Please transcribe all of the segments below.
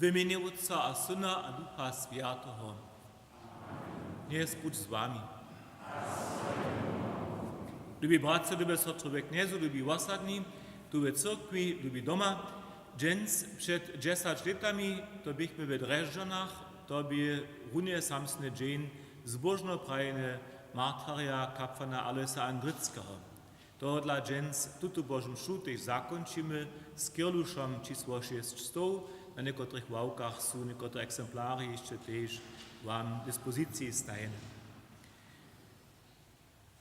W imieniu Otca a Syna a Ducha Świętego. Niech Bóg z wami. Lubi bratcy, lubi sotry kniezu, lubi wasadni, lubi cyrkwi, lubi doma. Dżens przed 10 latami to byśmy w Dreżdżanach, to by runie samsny dzień zbożno prajne martyrja kapłana Aloisa Andryckiego. To dla dżens tutu Bożym szutych zakończymy z kierluszem czysło 600. Na niektórych ławkach są niektóre egzemplary jeszcze też wam dyspozycji stają.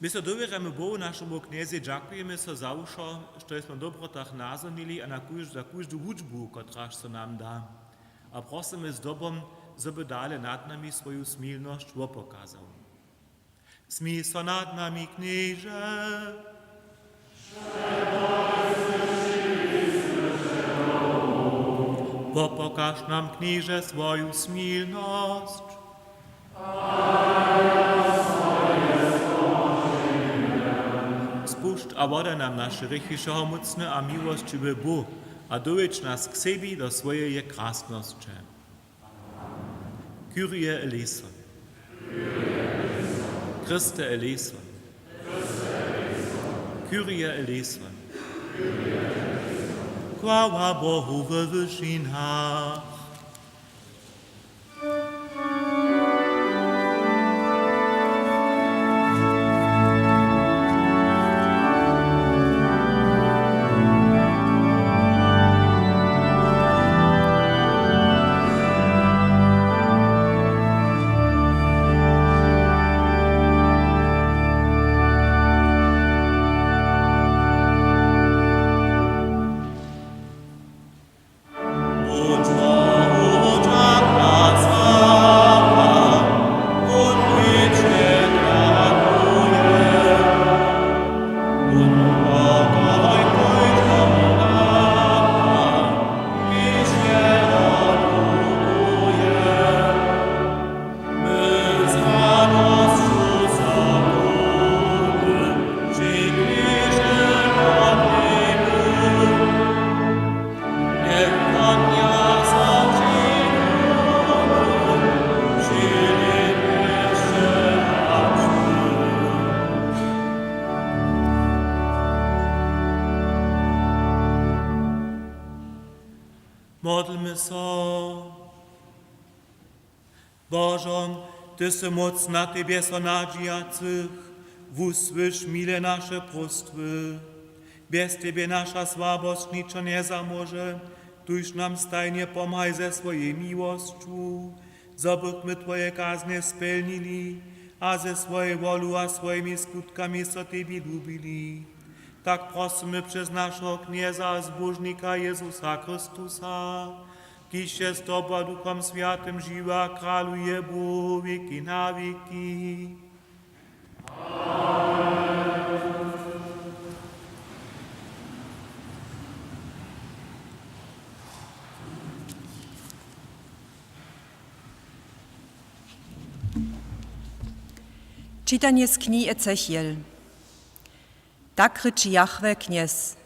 My so dowieramy Bogu naszemu kniezie, dziękujemy so za uszo, że jesteśmy dobrotach nazonili a za każdą uczbu, któraż so nam da. A prosimy z dobom, żeby dalej nad nami swoją smilność pokazał. Smij so nad nami, knieże. Pokaż nam, knieże, swoją smilność. Spuszcz a woda nam nasze rychy mocne a miłościwy Bóg, a dowiedz nas k sobie do swojej krasności. Kyrie eleison. Christe eleison. Kyrie eleison. Chwała Bohu we wyżynach. Modlmy so. Bożo, Ty si moc na Tebie so nadziejacych, usłysz mile nasze prostwy. Bez Tebie nasza słabość niczo nie zamoże, Tuż nam stajnie pomagaj ze swojej miłością, zabyśmy Twoje kaznie spełnili, a ze swojej wolu a swoimi skutkami so Tebie lubili. Tak prosimy przez naszego knieza zbożnika Jezusa Chrystusa, kiż się z Tobą Duchem Świętym żywa, króluje Bóg wieki na wieki. Czytanie z Księgi Ezechiel. Tak ryczy Jahwe kniez.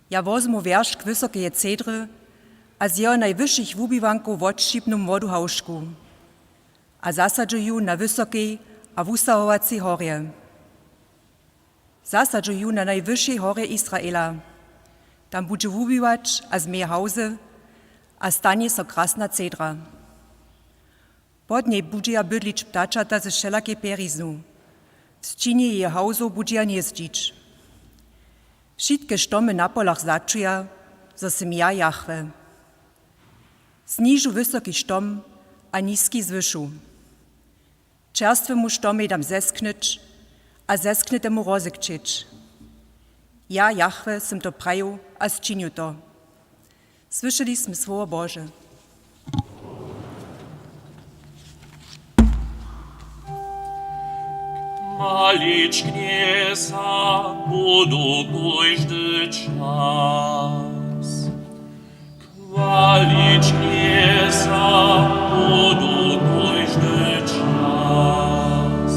Ja wozmu wiersz k wysokiej cedry, a z jeho najwyższych wubiwanków odszczypnum wodu hauszku, a zasadzuju na wysokiej a wustahovacej horje. Zasadzuju na najwyższej horje Izraela. Tam będzie wubiwać a zmeje hauze, a stanie so krasna cedra. Pod niej będzie ja bydlić ptaczata ze wszelakiej periznu. W ścinie jej hauzo będzie ja niezdzić. Wszystkie sztomy na polach zaczuja, że sem ja Jahwe. Zniżu wysoki sztom, a niski zwyżu. Czerstwemu sztomie dam zesknyć, a zesknytemu rozekczyć. Ja, Jahwe, sem to praju, a zčiniu to. Słyszeliśmy słowo Boże. Chwalić knieza budu każdy czas. Chwalić knieza budu każdy czas.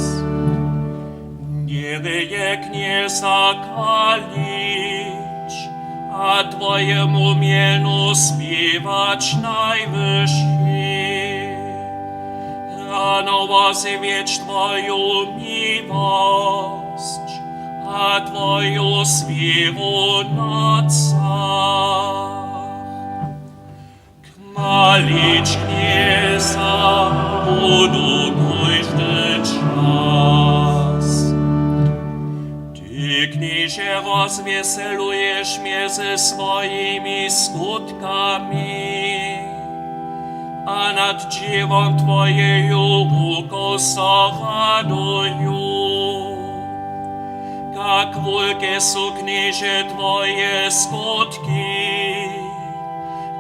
Nie wie knieza chwalić, a Twojemu mienu śpiewać najwyżej. Rano wozywieć Twoją miłość, a Twoją sławę na cach. Chwalić Knieza budu każdy czas. Ty, Kniezie, rozweselujesz mnie ze swoimi skutkami, a nad dziewą Twojeю ruką zaradują. Jak wielkie są, Kniezie, Twoje skutki,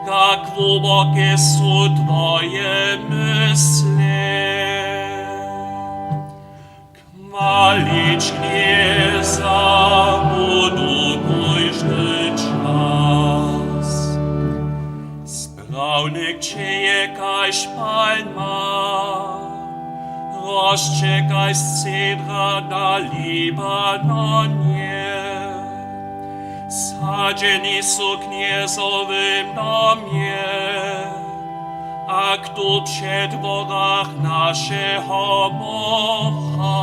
jak głębokie są Twoje myśli. Chwalić Knieza budu każdy czas. Sprawnik Cię kaś palma, rozczekaj z cedra na Libanonie. Sadzeni są Kniezowym domie, a kto przed dworach naszego Boha.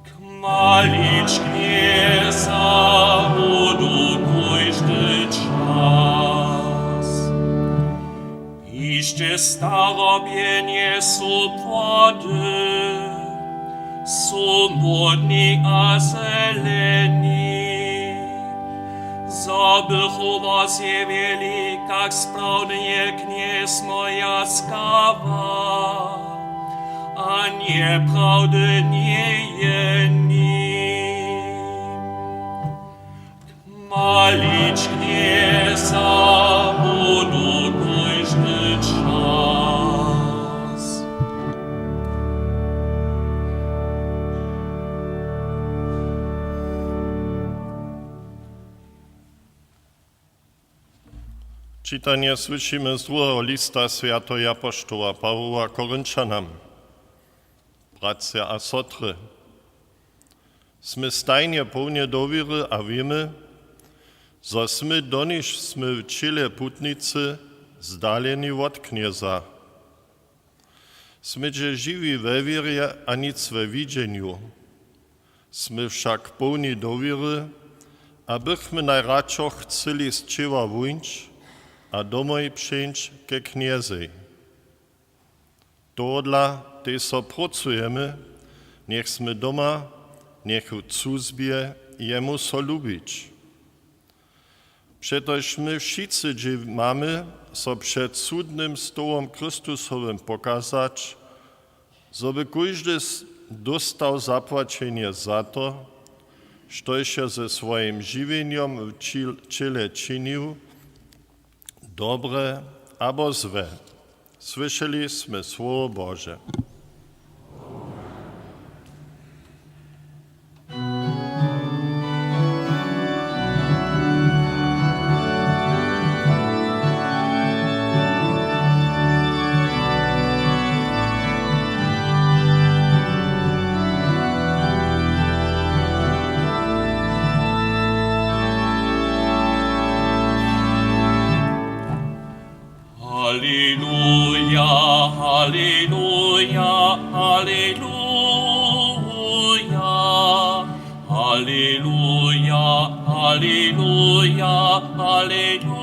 Chwalić Knieza budu każdy czas. Iście starobienie są płody, są modni a zeleni. Zabychu was je wieli, jak sprawnie Kniez moja skawa, a nieprawdy nie jeni. Chwalić Knieza budu każdy czas. Czytanie słyszymy z drugiego lista świętego apostoła Pawła Korynčanom. Bracia a sotry, sme stajnie pełne dowiery a wiemy, że sme doniż sme w ciele putnicy zdaleni od Knieza. Sme dże żywi we wierze a nic we widzeniu. Sme wszak pełni dowiery, abychmy najradšo chceli z czewa wyjść, a domoj przyjść ke Kniezej. Todla, ty so pracujemy, niech sme doma, niech w służbie jemu so lubić. Przetoż my wszyscy, gdzie mamy, so przed cudnym stołem Chrystusowym pokazać, żeby każdy dostał zapłacenie za to, co się ze swoim żywieniem w ciele czynił, dobre albo złe. Słyszeliśmy Słowo Boże. Halleluja, halleluja, halleluja, halleluja, halleluja, halleluja.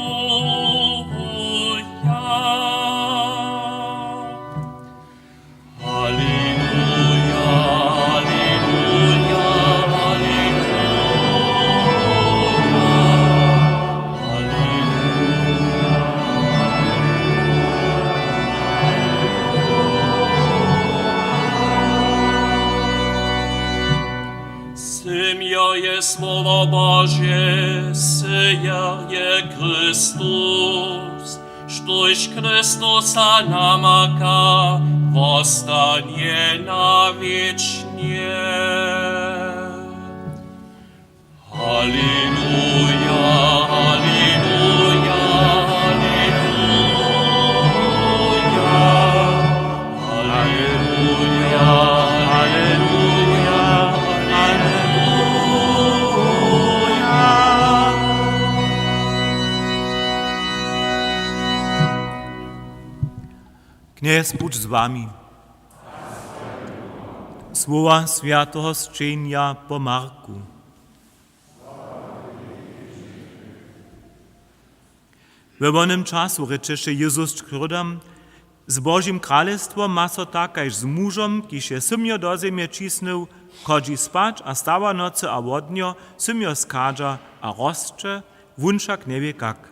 Halleluja, halleluja, je Słowo Boże, syja je Chrystus, sztuś Chrystusa namaka, wostanie na wiecznie. Halleluja, halleluja, halleluja, halleluja, halleluja, halleluja. Dnes buď z wami. Słowa świętego zczenia po Marku. W onym czasu rzeczy Jezus Żydom, z Bożym Królestwem ma so takaż z mużom, kiż je symjo do ziemię cisnął, chodzi spać, a stawa nocy a wodnio, symjo skadza, a rozcze, wunszak nie wie jak.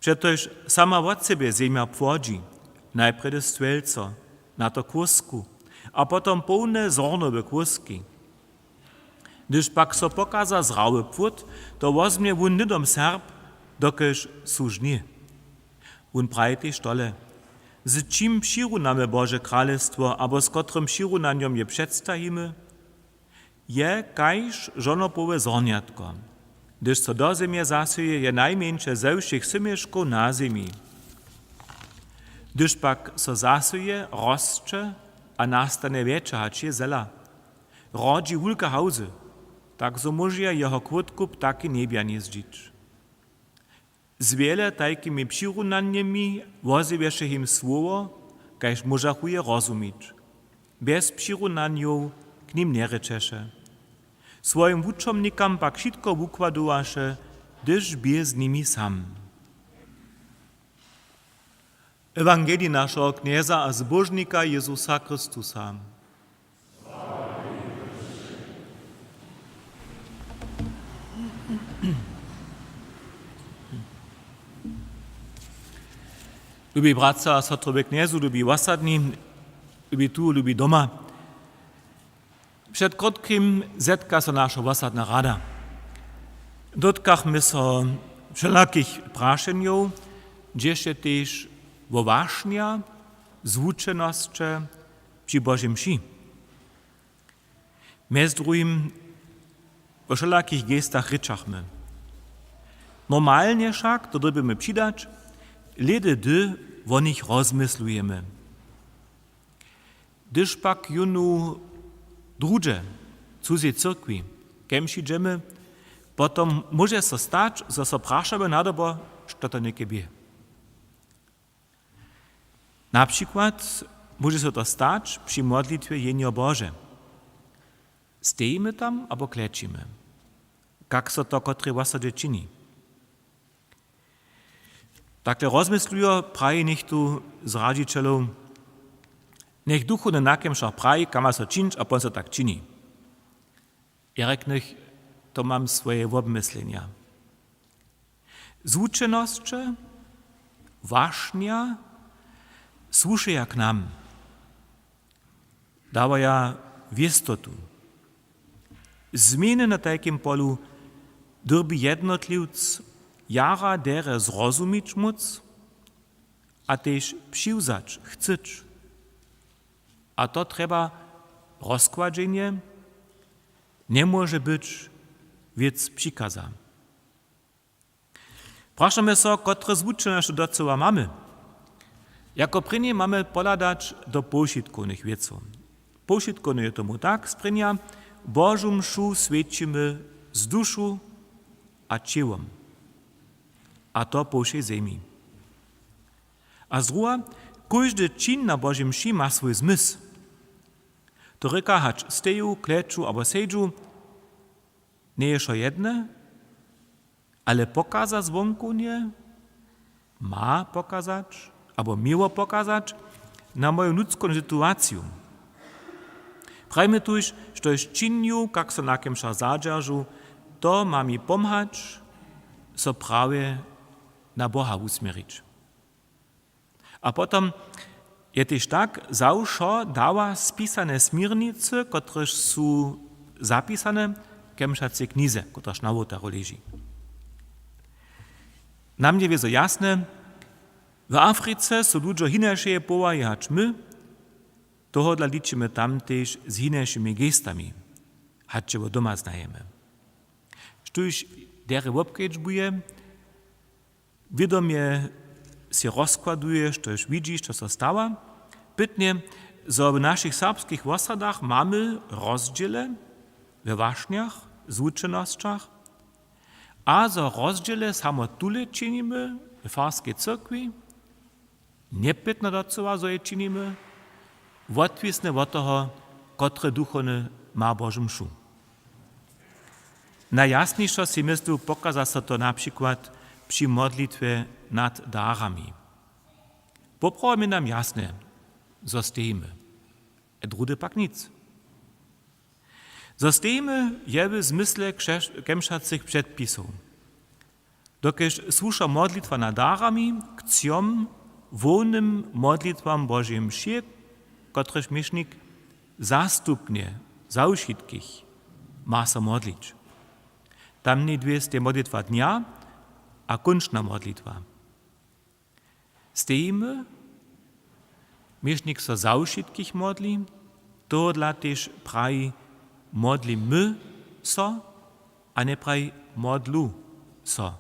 Przetoż sama od siebie ziemia płodzi, najpierw stwelco, na to kłusku, a potom pełne zornowe kłuski. Gdyż pak so pokaza zrały płód, to wozmie wun nidom serb, dokeż służnie. Wun prajty stole. Z czym przyrunamy Boże Królestwo, abo z kotrym przyrunaniem je przedstawimy? Je kajż żonopowe zorniatko, gdyż co do ziemię zasuje je najmniejsze ze všich symieszków na ziemi. Gdyż pak so zasuje, rozcze, a nastane wiecza, hacz je zela. Rodzi wulka hauzy, tak so może jeho kłódku ptaki niebia nie zdzić. Z wiele takimi przyrunaniami wozywiesze im słowo, kajż możachuje rozumieć. Bez przyrunaniów k nim nie rečeše. Swoim wuczomnikam pak wszystko wukładowaše, gdyż bie z nimi sam. Ewangelii naszego knieza a zbożnika Jezusa Chrystusa. Lubi bratca a sestrowie kniezu, lubi osadni, lubi tu, lubi doma. Przed krótkim zetka so nasza osadna rada. Dotkachmy so wszelakich praszeniów, gdzieś też woważnia, zwuczenosće przy Bożym mši. Mez drugim o wszelakich gestach ryczachmy. Normalnie však, to drobimy przydać, lede dy o nich rozmyslujemy. Gdyż pak junu drugie, cudzie cyrkwi, kemši dżemy, potom może so stać, że so praszamy na dobo, što to nie bie. Na przykład może się to stać przy modlitwie Jenio Boże. Stajemy tam albo klečimy. Jak so to kotry w osadzie czyni. Takle rozmyslujo praji nich tu z radžičelov, nech duchu ne nakemša praji, kama so činč, a pon so tak čini. Ja reknech, to mam swoje obmyslenia. Zvučenosće, vašnja, słušaja k nam, dawaja wiestotu. Zmiany na takim polu derby jednotlivc jara dere zrozumieć móc, a też přiwzać, chceć. A to trzeba rozkładzenie, nie może być wiec przikaza. Praszamy so, kotre zvučenosće doceła mamy. Jako prynie mamy poladać do poušitkovnych wieców. Poušitkovne je tomu tak, sprynia Bożu mšu świecimy z duszu a ciałem, a to po všej zemi. A z druga, każdy czyn na Bożym mši ma swój zmysł. To ryka hacz steju, kleczu albo sejdżu, nie jest jedne, ale pokaza zvonku nie, ma pokazać, albo miło pokazać na moją ludzką sytuację. Prajmy tuż, że jest czynniu, jak so na kemša zadżarzu, to ma mi pomhać, so prawie na Boha usmierzyć. A potom je też tak, zawsze dała spisane smirnice, które są zapisane w kemšacej knize, któraż na wotaru leży. Nam je wieso jasne, w Afryce są ludzie hinejšie povahy hač my, tohodla ličimy tam też z hinejšími gestami, hač je doma znajemy. Štuž dere wobkedžbuje, wiadomie się rozkładuje, što już widzisz, co się stało. Pytnie, że w naszych serbskich osadach mamy rozdziele we wašniach, zvučenosćach, a za rozdziele samo tule czynimy w farskiej cyrkwi, nepytno docela, zo je činimy, odvisne od toho, kotre duchovne má Božu mšu. Najjasniejszo si myslu pokaza se to na przykład przy modlitwie nad darami. Poprojemy nam jasne, zo stejmy, drude pak nic. Zo stejmy je w zmysle kemšacych przedpisów. Dokež słusza modlitwa nad darami k ciom wolnym modlitwam Bożej mszy, kotrež miesznik zastupnie, zaušitkich ma se modlić. Tam nie jest modlitwa dnia, a kończna modlitwa. Stejmy, miesznik se zaušitkich modli, to dla też praji modlimy so, a nie praji modlu so.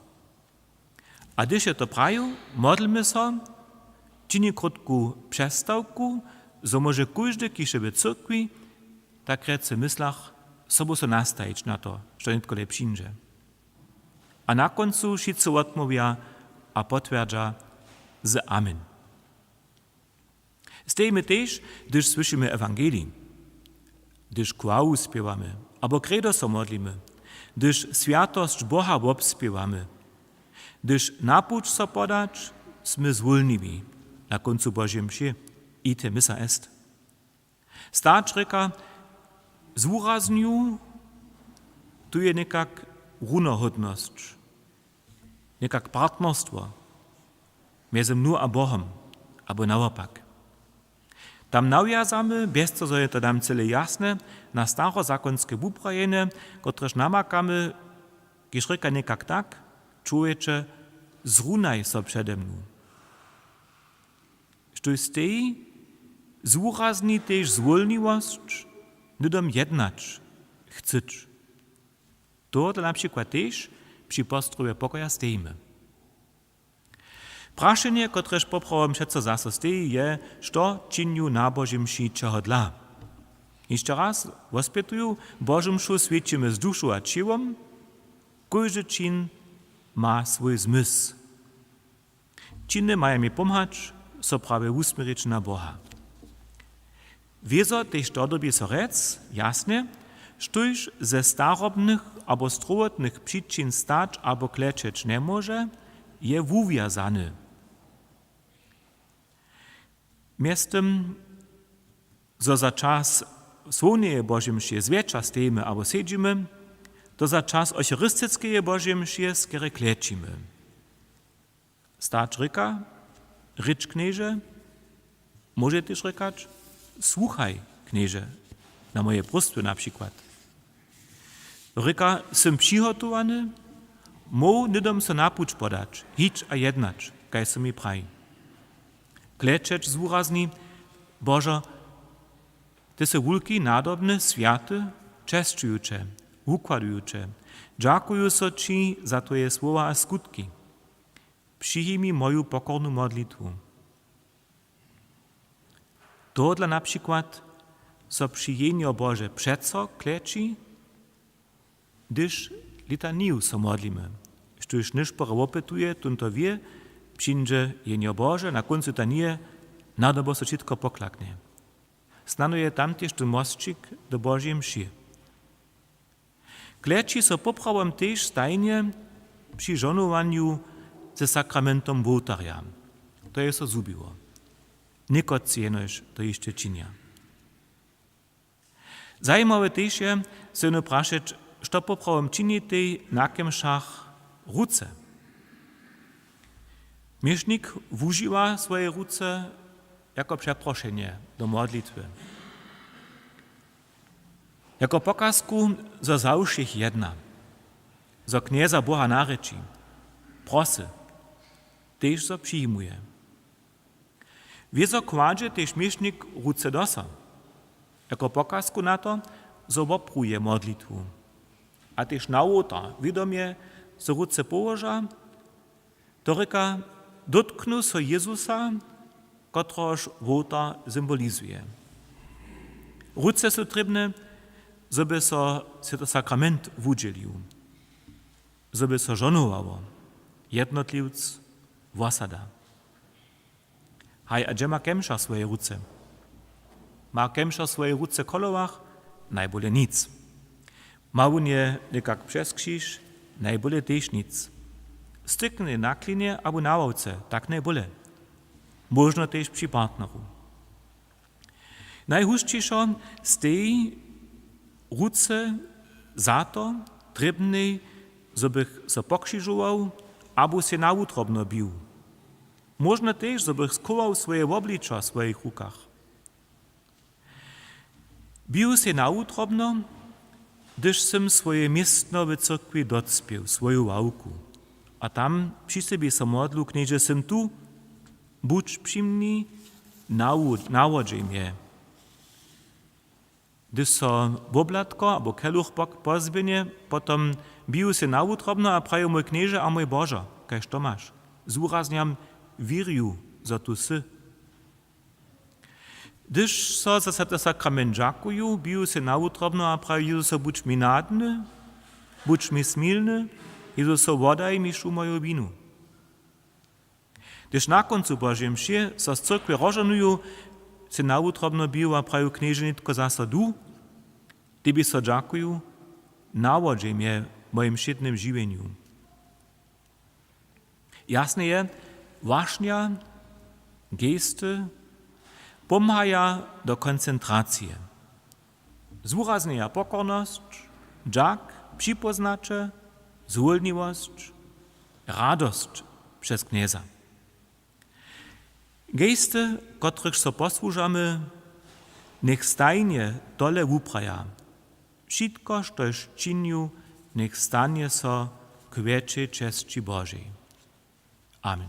A když je to praju, modlimy so, czyni krótką przestawku, so może każdy, kiszy w cyrkwi, tak rece myslach, sobo so nastajić na to, što nitko lep přinže. A na koncu wszyscy odmówia a potwierdza z Amen. Stejmy też, gdyż słyszymy Ewangelii, gdyż chwału śpiewamy, albo credo so modlimy, gdyż światość Boha obśpiewamy, gdyż napuć so podać, sme zwolniwi na końcu Bożej mszy i te misa est. Stać reka, zúrazniu, tu je nekak runohodność, nekak partnerstwo między mną a Bohem, albo naopak. Tam nawiązamy, bez co je to tam cele jasne, na starozakonskie wuprajenie, kotreż namakamy, kiż reka nekak tak, człowiecze, zrunaj so przede mną. Što z tej zúrazni też zwolniwość, nudom jednać, chceć. To na przykład też przy postroje pokoja stejmy. Praszenie, kotreż poprawom przeco zaso steji, je, što činiu na Božej mši čeho dla. Jeszcze raz ospětuju, Božu mšu svědčíme z dušu a čivom, každý čin má svůj zmysł. Činy mają mi pomhać, so prawie usmierzyć na Boha. Wieso też to dobie so rec, jasne, štož ze starobnych albo zdrowotnych przyczyn stać albo kleczeć nie może, je wuwiązany. Miestem, zo za czas słonie Bożej mszy zwiecza stejmy albo siedzimy, to za czas eucharystyckiej Bożej mszy skiery kleczimy. Stać ryka, rycz knieże, może też rykać, słuchaj knieże, na moje prostwy na przykład. Ryka, sem przygotowany, mo nidom se napuć podać, hicz a jednać, kaj se mi praj. Kleczeć zúrazni, Bożo, ty se wulki nadobne, światy, czeszczujucze, układujucze, dziękuję so ci za twoje słowa a skutki. Przyjmij mi moją pokorną modlitwę. To dla na przykład so przyjęcie Boże przeco kleczy, gdyż litaniu so modlimy. Sztuż niszpora opytuje, tunto wie, przyjdzie jenio Boże, na końcu tanie, na dobo so wszystko poklaknie. Stanuje tam też ten mostczyk do Bożej mszy. Kleczy so poprawom też stajnie przy żonowaniu ze sakramentom wołtarja. To jest so zubiło. Nikot jenož to jeszcze czynia. Zajímavé też je se no prašeć, što poprawom činite na kemšach ruce. Miesznik wużywa swoje ruce jako przeproszenie do modlitwy. Jako pokazku za zaušich jedna, za knieza Boha nareči, prosy, też so przyjmuje. Wieso kładzie też miesznik ruce dosa, jako pokazku na to, że opruje modlitwu. A też na łota, wiadomie, że ruce położa, to ryka dotknu so Jezusa, kotroż łota symbolizuje. Ruce są trybne, żeby se to sakrament wudzielił, żeby so żonowało jednotliwc wosada. Haj, a gdzie ma kemša swoje ruce? Ma kemša swoje ruce kolowach? Najbole nic. Ma on je nekak przez krzyż? Najbole też nic. Stykne na klinie albo na ławce, tak najbole. Można też przy partneru. Najhušćišo z tej ruce za to trebnej, żebych se pokrzyżował, albo się nautrobno bił. Można też, żebych skował swoje oblicza w swoich rukach. Bił się nautrobno, gdyż sem swoje miestno w cyrkwi docpił, swoją ławku. A tam przy sobie se modlu, knieże sem tu, budź przymni, nawodzej mnie. Gdyż so woblatko albo keluch pozbienie, potom bił się nautrobno, a prają mój knieże a mój Boże, kaž to masz. Zúrazniam wiriu, za tu sy. Gdyż so za te sakrament žakuju, bił się nautrobno, a prają so budź mi nadny, budź mi smilny, Jezus so wodaj mi šumoju winu. Gdyż na końcu Bożej mszy so z cyrkwy rożanuju, se nautrobno bił, a prają knieżenitko zasa du, Tebe so džakuju, nawodzej mnie w moim šitnym żywieniu. Jasne je, wašnia, gesty, pomhaja do koncentracji. Zúrazneja pokorność, dżak, przypoznacze, zvolniwość, radość przez knieza. Gesty, których so posłużamy, niech stajnie dole upraja. Wszystko, štož činju, niech stanie so k wieczej czci Bożej. Amen.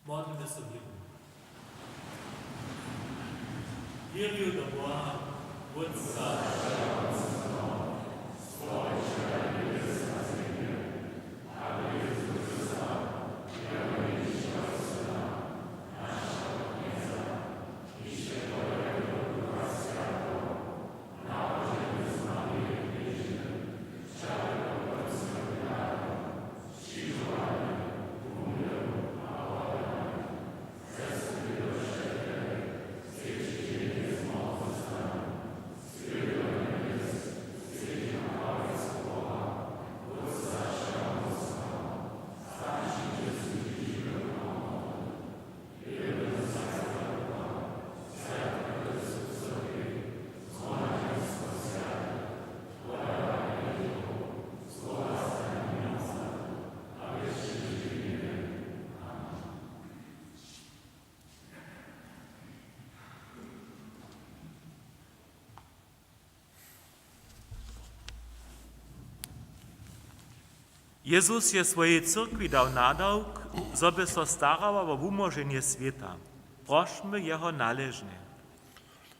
Modlíme se Bohu. Věřím do Boha, Otca, Jezus je swojej cyrkwi dał nadałk, żeby so starała o umożenie świata. Prośmy Jeho należnie.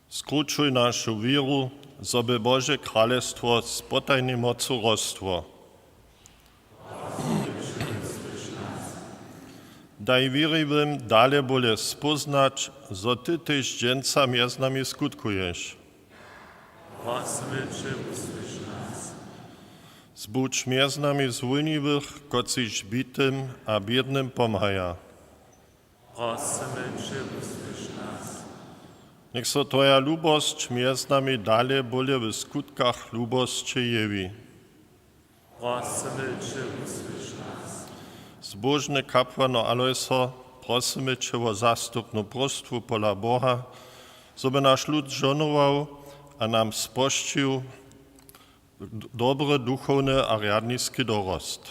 Skručuj našu víru, zobe Bože kraljestvo s potajnim mocu rostwo. Daj wierywym dalej bole spoznać, zo ty tyś dżęca mjez nami skutkujesz. Prosimy Cię, usłysz nas. Zbudź mjez nami zwolniwych, kociś bitym a biednym pomhaja. Prosimy Cię, usłysz nas. Niech so Twoja lubość mjez nami dalej bole w skutkach lubości jewi. Prosimy Cię, usłysz nas. Zbožny kapłano Alojso, prosimy Cię o zastupnu prostwu pola Boha, żeby nasz lud żonował, a nam spościł dobry duchowny a riadnický dorost.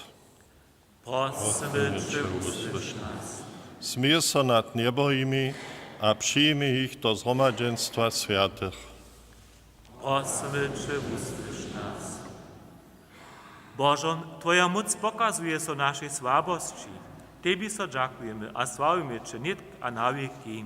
Prosimy Cię, usłysz nas. Smij se nad niebojími a přijmi ich do zhromadženstva svatých. Prosimy Cię, usłysz nas. Boże, Twoja moc pokazuje so naszej słabości. Tebie so dziękujemy, a sławimy Cię nie a na wieki.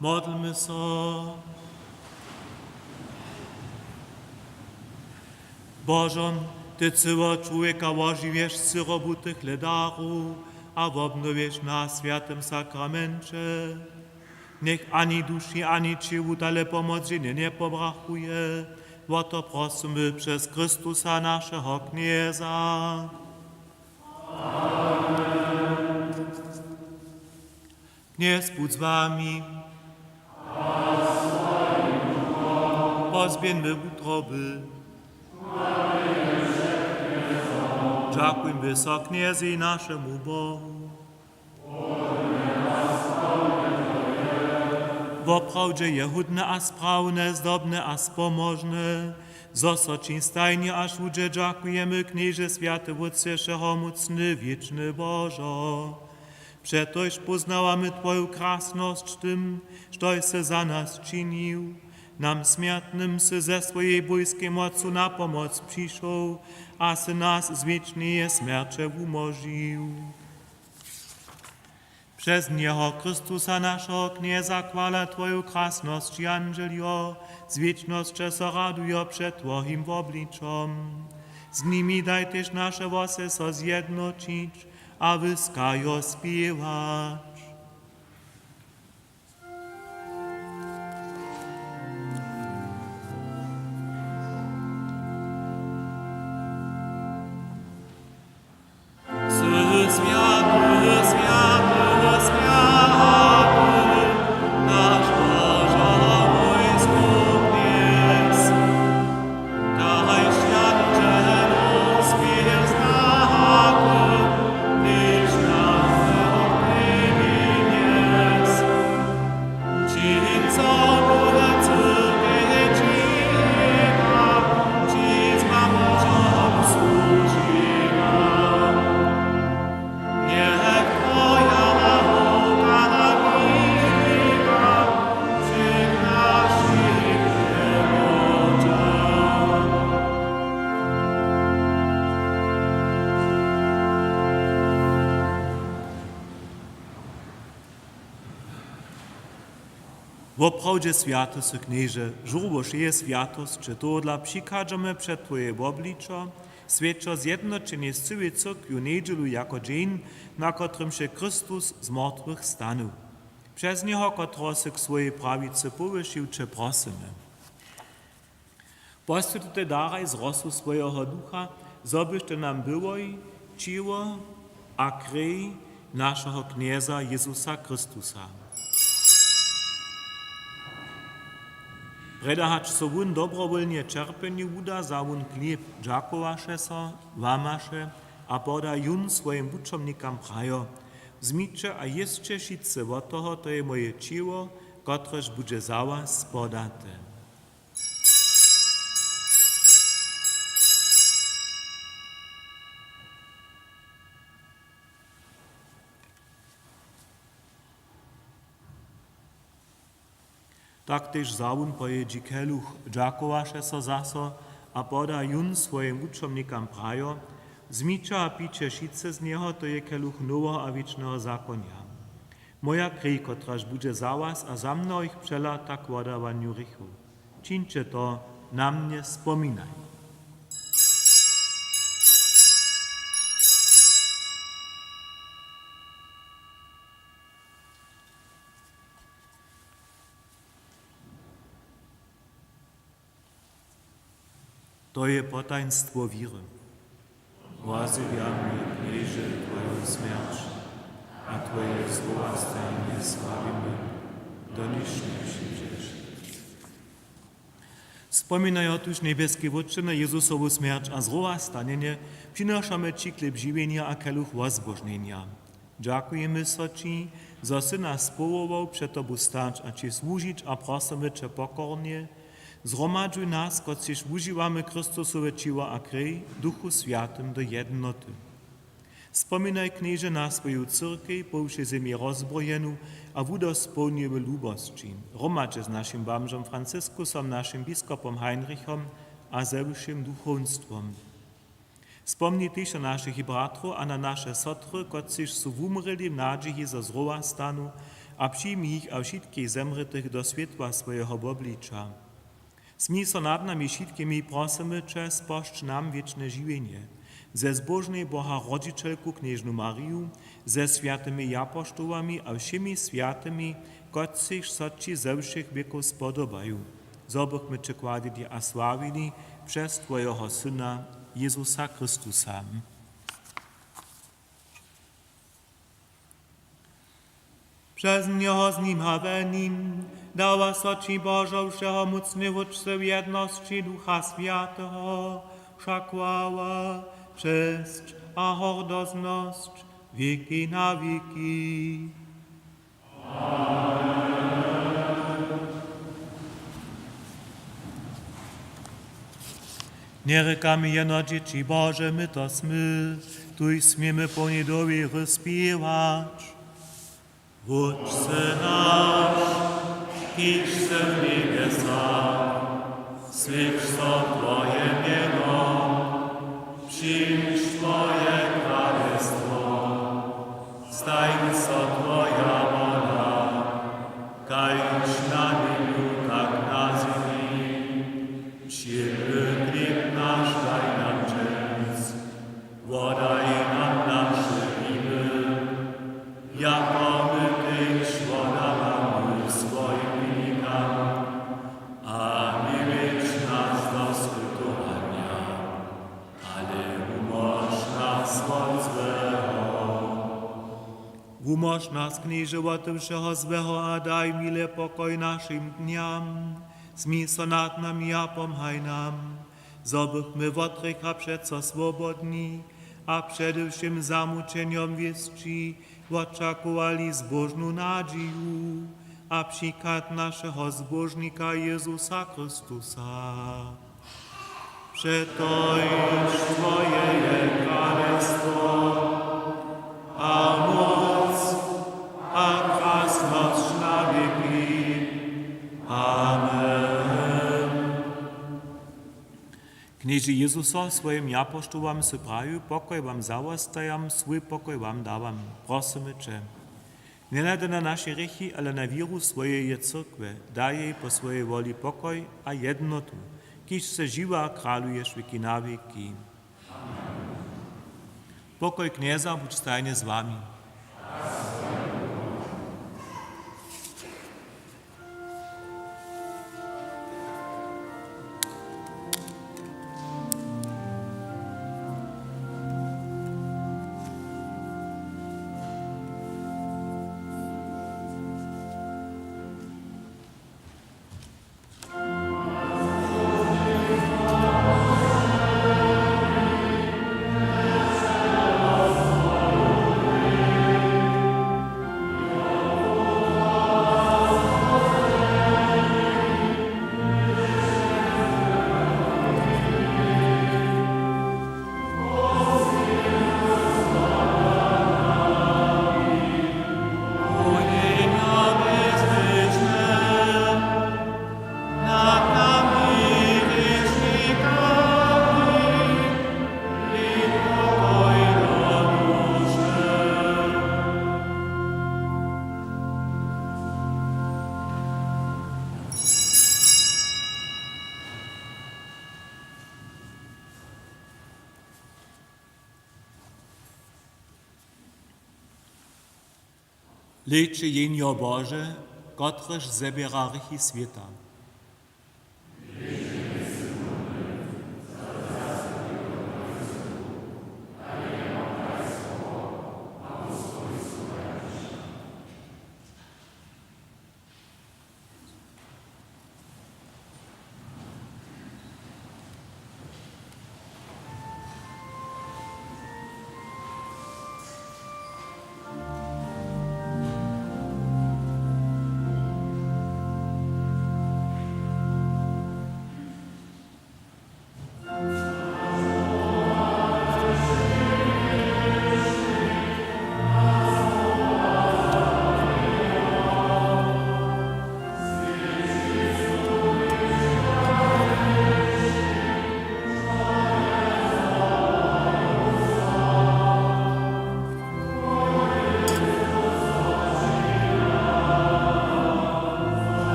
Modlmy so. Bożom, Ty cyło człowieka ożywiesz z robutych ledarów, a obnowiesz na świętym sakramencie. Niech ani duszy, ani ciału ale pomoc nie pobrakuje. O to prosimy przez Chrystusa naszego Knieza. Kniez budź z wami. Pozbieńmy utroby. Dziękujmy wyso Kniezi naszemu Bogu. Woprawdzie je hudne a sprawne, zdobne a spomożne, zosocin stajnie aż ludzie dziękujemy Knieże Święty Wódceszego mocny, wieczny Bożo. Przetoż poznałamy Twoją krasność tym, żtoś se za nas czynił, nam śmiertnym se ze swojej bojskiej mocy na pomoc przyszł, a se nas z wiecznej śmierci umożlił. Przez Niego Chrystusa naszego Knieza chwala Twoją krasność i angelio, z wiecznością so radują przed Twoim obliczom. Z nimi daj też nasze włosy so zjednoczyć, a wyskają śpiewać. Woprawdzie świętość, Knieże, żurboż je świętość, czy to dla przykadzamy przed Twoje obliczo, świadczo zjednoczenie z całej cyrkwiu niedzielu jako dzień, na którym się Chrystus z martwych stanął. Przez Niego, którego się k swojej prawicy powyższył, Cię prosimy. Postuj Ty daraj z rosu swojego ducha, zobyś Ty nam byłoj, ciło a krwi naszego Knieza Jezusa Chrystusa. Predahać so wun dobrowolnie czerpenie uda za wun chleb dżakowaše so, wamaše a poda jun swoim buczomnikam prajo. Zmicze a jeszcze šice od toho, to je moje ciło, kotrež bude za was podate. Tak też zawun pojedzi keluch dżakowaše so zaso, a poda jun swoim uczomnikam prajo, zmicza a picie šice z niego, to je keluch nowego a wiecznego zakonia. Moja krwi, kotraž bude za was a za mnohých przelata k vodawaniu rychu. Čiňte to, na mnie spominaj. To je potajnstwo wiry. Łazywiamy, Knieże, Twoją śmierć, a Twoje złowastanie sławimy, doniż nie przyjdziesz. Wspominaj otóż niebieskie Wódczyny Jezusową śmierć a złowastanie, przynoszamy Ci chleb żywienia a keluch wozbożnienia. Dziękujemy so Ci, że Sy nas powołał przed Tobą stać a Ci służyć a prosimy Cię pokornie, zgromadzuj nas, kociž użívamy Chrystusowe ciło a krwi, Duchu Świętym do jednoty. Wspominaj, Knieże, na swoją cyrkwi, po všej zemi rozbrojenú a wudospełniły lubości. Romadźe z naszym bamżem Franciskusom, naszym biskupom Heinrichom a zewším duchowstwom. Wspomnij też o naszych bratrów a na nasze sotry, kociž su umreli w nadziei za zrova stanu, a přijmi ich a všetkých zemretých do světla svojho obliča. Smí so nad nami všetkými prosimy, če spošť nám wieczne živienie. Ze zbožnej Boha rodzicielku kniežnu Mariu, ze sviatymi apoštolami a všemi sviatymi, kotřiž soči ze všech věkov spodobajú. Zobychmy Cię kładili a sławili przez Twojego Syna, Jezusa Chrystusa. Przez Niego z Nim a we Nim dała soci Bożą wszechomocny w jedności Ducha Świętego, wszak chwała, cześć a hordozność wieki na wieki. Nie rekamy jeno dzieci Boże, my to smy, tuj smiemy po niedowi rozpiewać. Wódźce nasz, kiś se w niebiesach, słysz so Twoje mieno, przyjmij Twoje królestwo, staj so Twoja wola, kajś na niebie, tak na ziemi. Przyjmij chleb nasz, daj nam dziś, wodaj nam nasze winy, jako my też wodawamy swoim winnikam, a nie wiedz nas do skutowania, ale umoż nas od złego. Umoż nas, knieże, od wszego złego, a daj mile pokoj naszym dniam. Smij so nad nami a pomhaj nam, zobychmy w otrycha przeco swobodni, a przede wszystkim zamuczeniom wieszci oczekowali zbożną nadzieję, a przykład naszego zbożnika Jezusa Chrystusa. Przetoż Twoje jest królestwo, a moc, a krasność na wieki. Amen. Knieży Jezuso swoim apoštolom se praju, pokoj vam zawostajam, swój pokoj vam dawam. Prosimy Cię. Nie nade na nasze grzechy, ale na wieru swojej cyrkwy. Daj jej po swojej woli pokoj a jednotu, kiż se żywa kralujesz wieki na wieki. Pokoj knieza buď stajnie z wami. Leče jenjo Boże, kotreż zebiera rychy świata.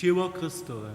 ciało Chrystowe.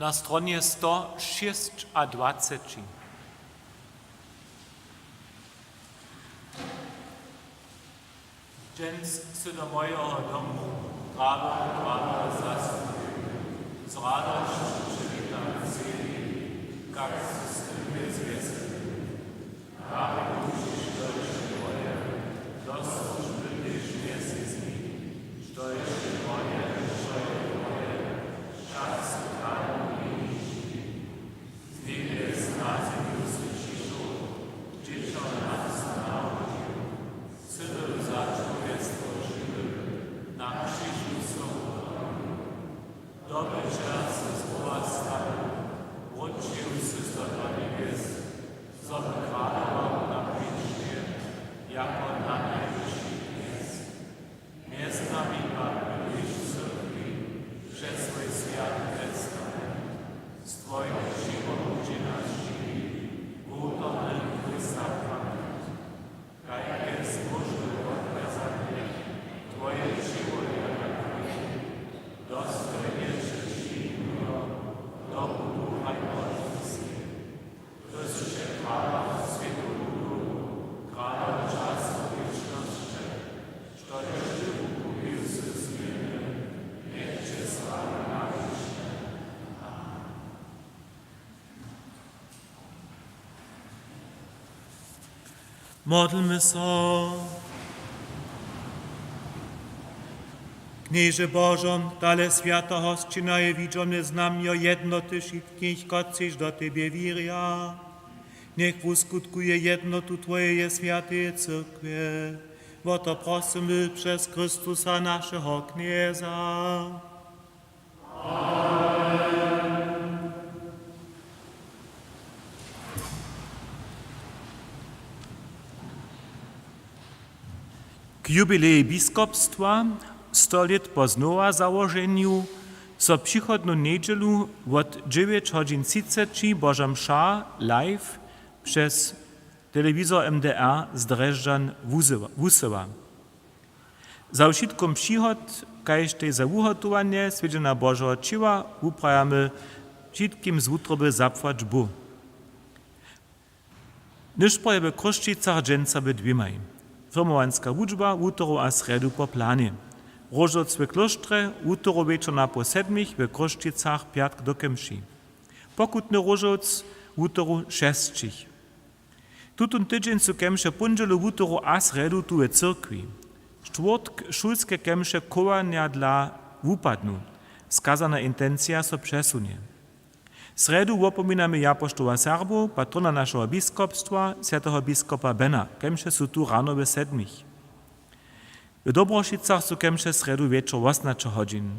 Na stronie 126. Dżęc sy do mojego domu, prawo zastąpił. Z radością przywitam celi, jak system jest wiesel. Aby musisz dojść moje, dostąż będziesz mięsy z nimi, dojść moje, czas kanu i z nich jest nas i usłyszysz, dziecią nas nauczył, synu zaczął jest żywy, na krzyżu są. Dobry czas słowa stały, wrócił się do niebies, zobradował na pięcie, jako na najwyższy jest. Jest nami Pan, byliś w cyrkwi, przez swój świat testament. Z Twoim siłą ludzi nas żywi, utomy Chrysta pamięć. Jak jest możliwe odkazanie, Twoje siło jak dostojnie czcigodnego, dobu najmocniejszej. Chrystusie chwała światu ludu, chwała czasu wieczności, że jeszcze ukupił się zmiany, niech Cię sława na wieczne. Módlmy się. Knieże Bożom, tale świata hostina je widzone znamio jednoty wszystkich, kociś do Tebie wieria. Niech uskutkuje jednotu Twojej świętej cyrkwie. Bo to prosimy przez Chrystusa naszego Knieza. K jubilei biskupstwa 100 lat po znowa założeniu, so przychodną niedzielu od 9:30 Boża msza live przez telewizor MDR z Dreżdżan wusyła. Za wszystkim przychod, kajż tej za ugotowanie swiedziona Bożego ciła uprajamy wszystkim z utroby zapłać bu. Nyż pojeby Kruszczycach dżęca by dwimaj. Firmowanska wuczba utoru a sredu po planie. Rożoc w klosztrze, utoro wieczorna po 7 w Kruszczycach piatk do kemši. Pokutny rożoc utoru 6. Tutun tydzień su kemše pundzelu utoru a sredu tu w cyrkwi. Czwartk szulskie kemše kołania dla wupadnu. Skazana intencja so przesunie. Sredu wopominamy Japoštowa Serbu, patrona naszego biskupstwa, świętego biskupa Bena, kemše su tu rano w 7. W Dobrošicach su kemše sredu wieczór 18 godzin.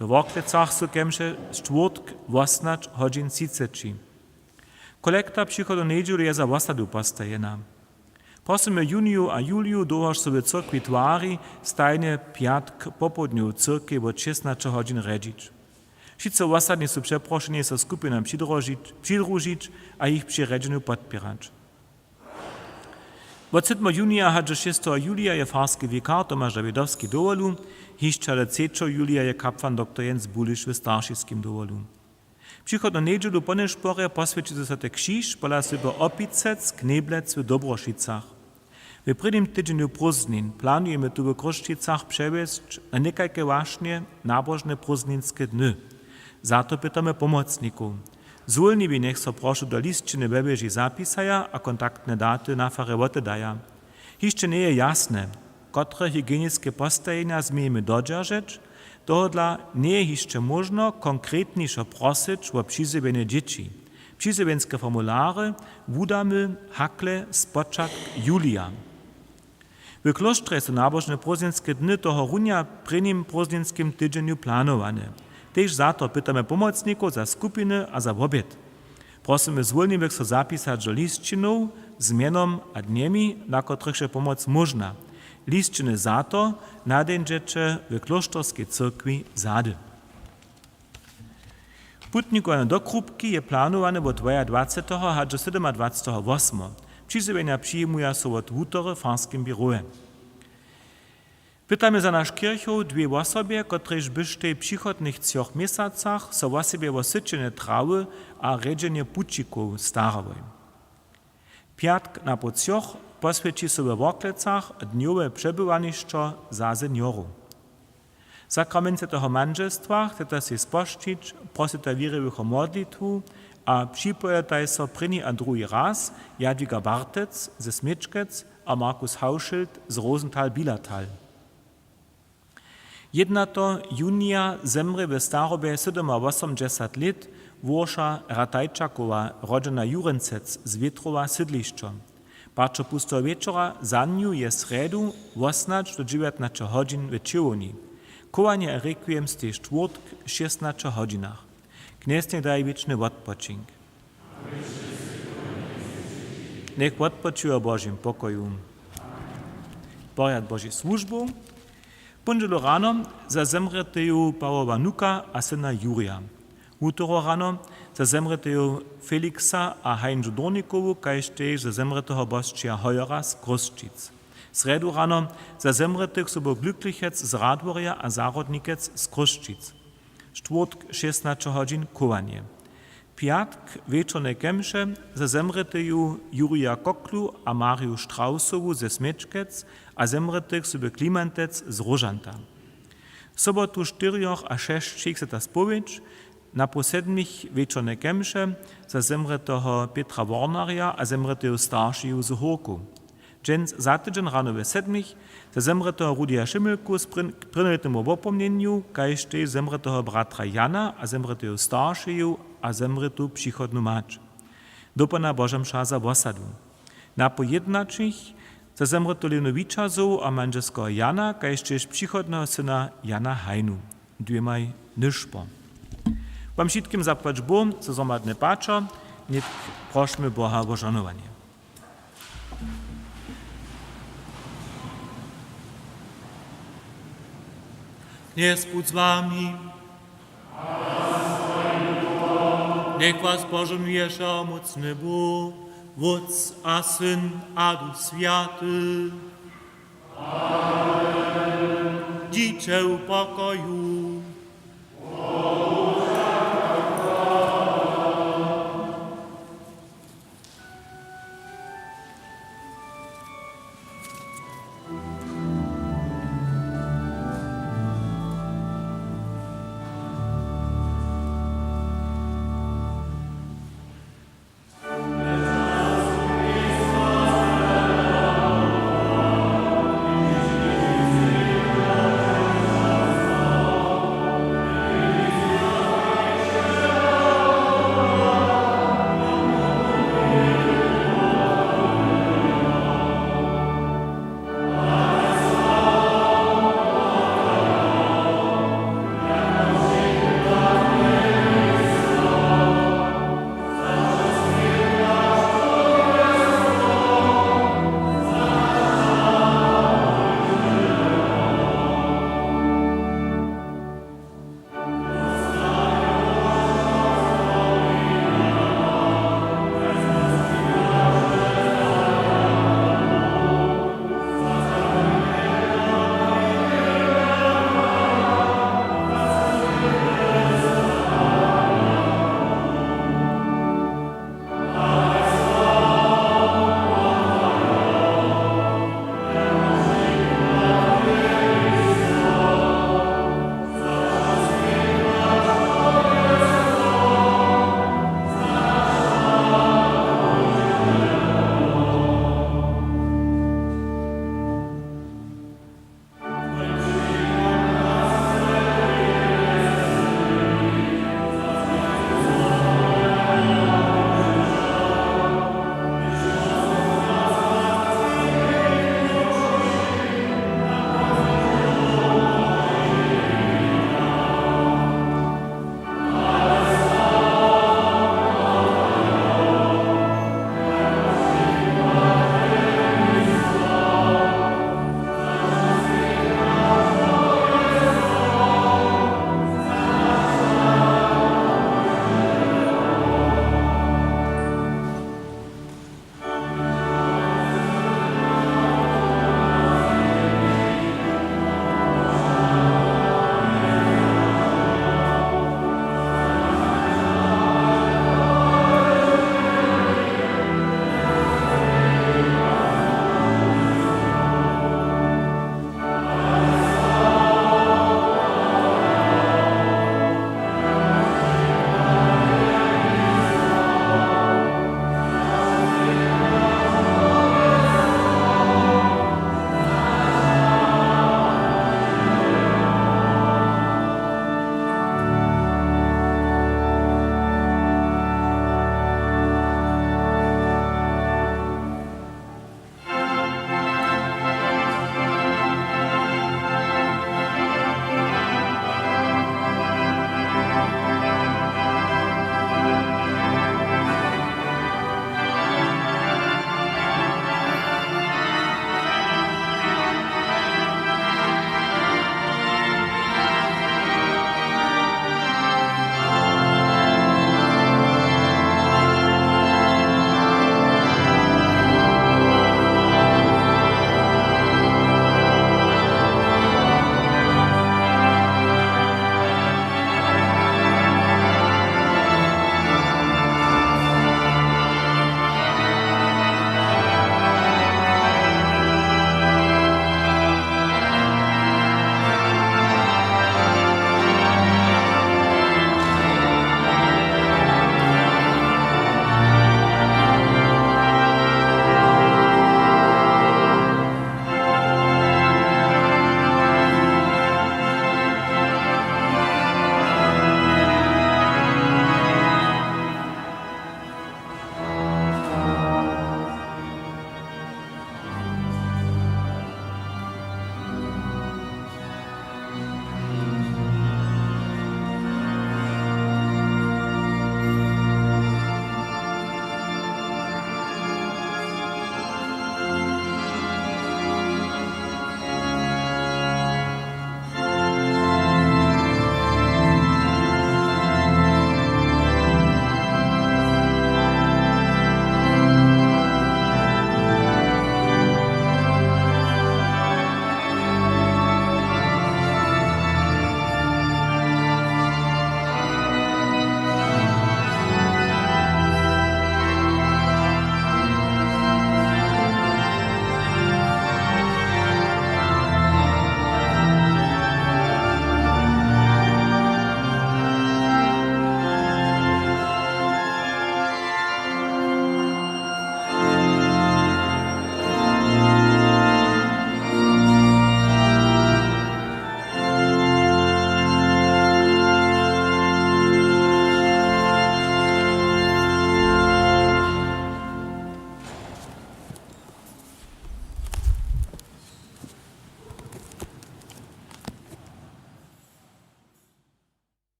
W Worklecach su kemše czwartk 18 godzin 30. Kolekta przychodu niedzielu je za wasadu postajena. Prosimy juniju a juliju dohož so w cyrkwi tvári stajne piatk popodniu w cyrkwi od 16 godzin redzić. Wszyscy wasadni su przeproszeni so skupinam přidružić a ich przy redzeniu podpierać. Od 7 junija hadže 6 julija je farski vikar Tomasz Dawidowski dowolu, hišća 3 julija je kapłan dr. Jens Buliš w Starszyckim dowolu. Przychodno niedzielu po nešpore posvědčite se te křiž pola sybe Opicec, Kneblec w Dobrošicach. W prvním tydzieniu prózdnin planujemy tu w Kruszczycach przewieźć na niekajke vážne nábožne prózdninské dny. Zato pytamy pomocników. Zulniwi niech so prošu do listčiny webieži zapisaja a kontaktne daty na fare oddaja. Hišće nie je jasne, kotre hygienické postajenia zmiejemy dodržeć, tohodla nie je hišće možno konkretnišo prosić o přizjebienie dzieci. Přizjebieńskie formulary wudamy hakle spočak julija. W kloštre su nábožne prózdninské dny toho runja prvním prózdninskim tydzieniu planowane. Tež zato pytamy pomocników za skupiny a za oběd. Prosimy zwolniwych so zapisać do listčinów z mienom a dniemi, na których je pomoc można. Listčiny zato nadejdziecie w kloštorskiej cyrkwi zady. Putnikowane do Krupki je planowane od 22. a 27. Přizjevenia przyjmują so od útory w farskim biroje. Pytamy za nasz kirchow dwie osobie, któreż byś w tej przychodnych 3 miesacach so o siebie o syčenie trawy a redzenie pučików starały. Piatk na po 3 poswieci sobie w oklecach dniowe przebywaniszczo za seniorów. Sakramencie toho manželstva chcete si spoščić, prosite wiernych o modlitwu, a připojetaj so první a druhý raz Jadwiga Bartec ze Smyčkec a Markus Hauschild z Rosenthal-Bielatal. 1. junia zemrze w starobie 87 lat Włosza Ratajčakowa, rodzona Jurencec z Wietrowa Sydliszczo. Parčo pustого wieczora za nią jest sredu 18 do 19 godzin w Ciłoni. Kołanie requiem z tej czwartk 16 godzinach. Kniez niech daje wieczny odpoczynk. Niech odpoczywa Bożym pokoju. Poriad Bożej służbu. Pondzielo rano zazemreteju Pawła Nuka a syna Jurija. Utoro rano zazemreteju Feliksa a Heinzu Dornikowu, kaž tež zazemreteho Boščija Hojera z Groščic. Sredu rano zazemretych sobo Glücklichec z Radworja a Zarodnikec z Groščic. Čtvrtk 16 godzin kowanie. Piatk wieczorne kemsze zazemreteju Jurija Koklu a Mariu Strausowu ze Smyčkec a zemretych sobie Klimantec z Rožanta. Sobotu 4 a 6 šikseta spowiedź, na po 7 wieczorne kemsze zazemretého Petra Warnaria a zemreteju staršiju z Horku. Dżens za tydzień rano we 7 zazemretého Rudia Šimilku z prynytemu opomnieniu, kaž tež zemretého bratra Jana a zemreteju staršiju a zemretu przychodnu mać. Dopana Bożemša za osadu. Na po 11 zazemreto Lenovičazov a manželského Jana, kaž tež przychodného syna Jana Hajnu. Dvěmaj nišpo. Wam všetkým zapłać Bom, co zomadne pačo, niech prośmy Boha o żonowanie. Niech Bóg z wami. Niech was pożonuje mocny Bóg, Wódz a Syn a Duch Święty. Amen. Dziecię pokoju.